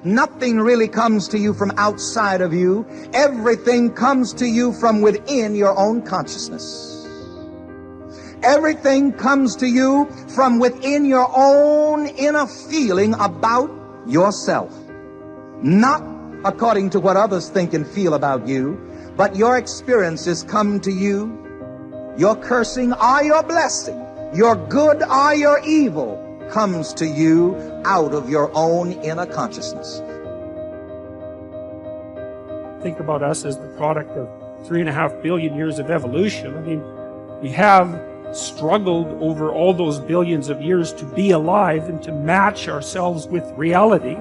Nothing really comes to you from outside of you. Everything comes to you from within your own consciousness. Everything comes to you from within your own inner feeling about yourself. Not according to what others think and feel about you, but your experiences come to you. Your cursing or your blessing, your good or your evil, comes to you out of your own inner consciousness. Think about us as the product of 3.5 billion years of evolution. I mean, we have struggled over all those billions of years to be alive and to match ourselves with reality.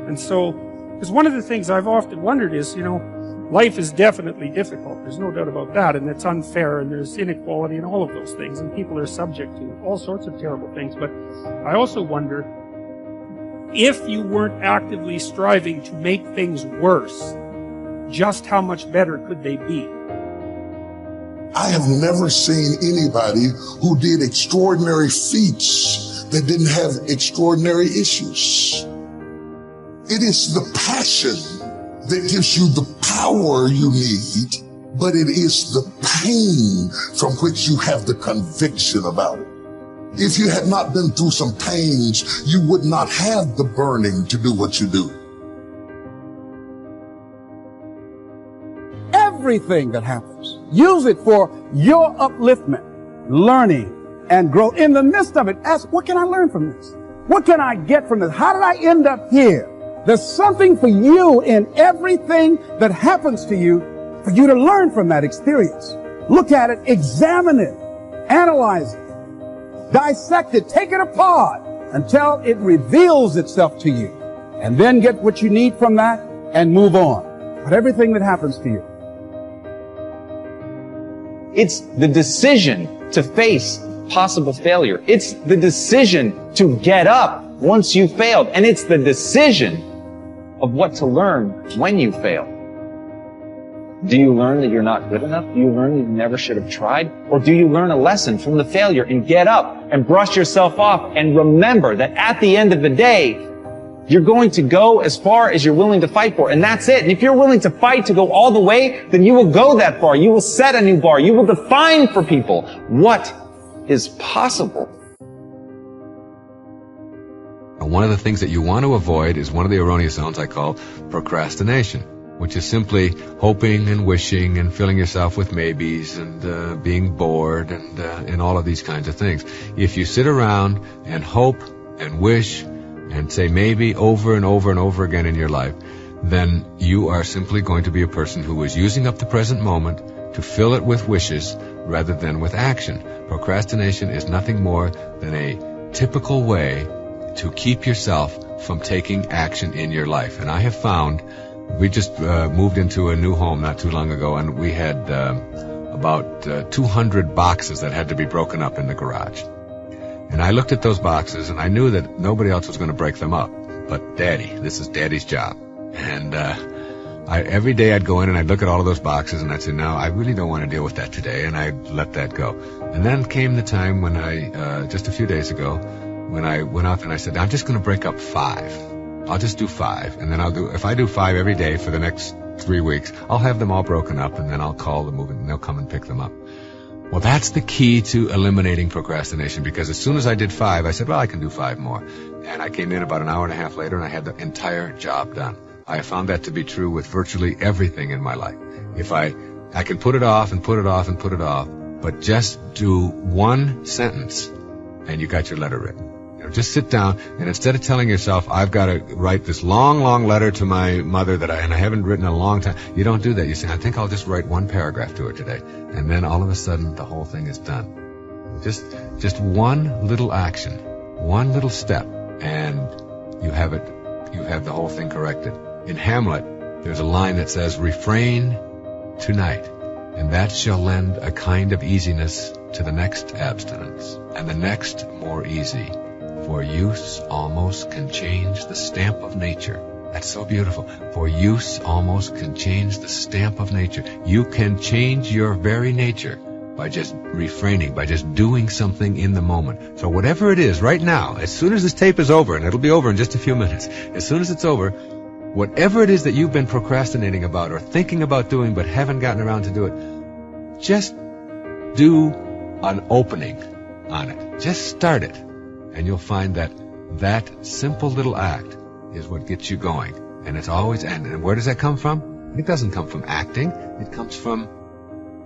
And so, because one of the things I've often wondered is, life is definitely difficult. There's no doubt about that. And it's unfair, and there's inequality and all of those things. And people are subject to all sorts of terrible things. But I also wonder, if you weren't actively striving to make things worse, just how much better could they be? I have never seen anybody who did extraordinary feats that didn't have extraordinary issues. It is the passion that gives you the power you need, but it is the pain from which you have the conviction about it. If you had not been through some pains, you would not have the burning to do what you do. Everything that happens, use it for your upliftment, learning, and growth. In the midst of it, ask, what can I learn from this? What can I get from this? How did I end up here? There's something for you in everything that happens to you for you to learn from that experience. Look at it, examine it, analyze it, dissect it, take it apart until it reveals itself to you. And then get what you need from that and move on. But everything that happens to you. It's the decision to face possible failure. It's the decision to get up once you failed. And it's the decision of what to learn when you fail. Do you learn that you're not good enough? Do you learn that you never should have tried? Or do you learn a lesson from the failure and get up and brush yourself off and remember that at the end of the day, you're going to go as far as you're willing to fight for, and that's it. And if you're willing to fight to go all the way, then you will go that far. You will set a new bar. You will define for people what is possible. One of the things that you want to avoid is one of the erroneous zones I call procrastination, which is simply hoping and wishing and filling yourself with maybes and being bored and all of these kinds of things. If you sit around and hope and wish and say maybe over and over and over again in your life, then you are simply going to be a person who is using up the present moment to fill it with wishes rather than with action. Procrastination is nothing more than a typical way to keep yourself from taking action in your life. And I have found, we just moved into a new home not too long ago, and we had about 200 boxes that had to be broken up in the garage. And I looked at those boxes, and I knew that nobody else was going to break them up. But Daddy, this is Daddy's job. And every day I'd go in and I'd look at all of those boxes, and I'd say, no, I really don't want to deal with that today, and I'd let that go. And then came the time when just a few days ago, when I went out and I said, I'm just going to break up 5. I'll just do 5. And then if I do 5 every day for the next 3 weeks, I'll have them all broken up, and then I'll call the movement, and they'll come and pick them up. Well, that's the key to eliminating procrastination, because as soon as I did 5, I said, well, I can do 5 more. And I came in about an hour and a half later, and I had the entire job done. I have found that to be true with virtually everything in my life. If I can put it off and put it off and put it off, but just do one sentence, and you got your letter written. Just sit down, and instead of telling yourself, I've got to write this long, long letter to my mother that I haven't written in a long time, you don't do that. You say, I think I'll just write 1 paragraph to her today. And then all of a sudden, the whole thing is done. Just one little action, one little step, and you have the whole thing corrected. In Hamlet, there's a line that says, refrain tonight, and that shall lend a kind of easiness to the next abstinence, and the next more easy. For use almost can change the stamp of nature. That's so beautiful. For use almost can change the stamp of nature. You can change your very nature by just refraining, by just doing something in the moment. So whatever it is right now, as soon as this tape is over, and it'll be over in just a few minutes, as soon as it's over, whatever it is that you've been procrastinating about or thinking about doing but haven't gotten around to do it, just do an opening on it. Just start it. And you'll find that that simple little act is what gets you going. And it's always, and where does that come from? It doesn't come from acting. It comes from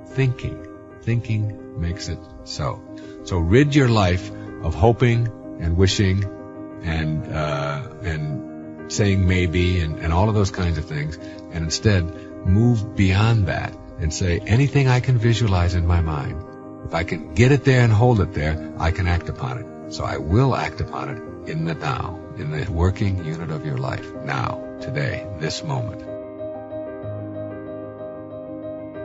thinking. Thinking makes it so. So rid your life of hoping and wishing and saying maybe and all of those kinds of things, and instead move beyond that and say, anything I can visualize in my mind, if I can get it there and hold it there, I can act upon it. So I will act upon it in the now, in the working unit of your life, now, today, this moment.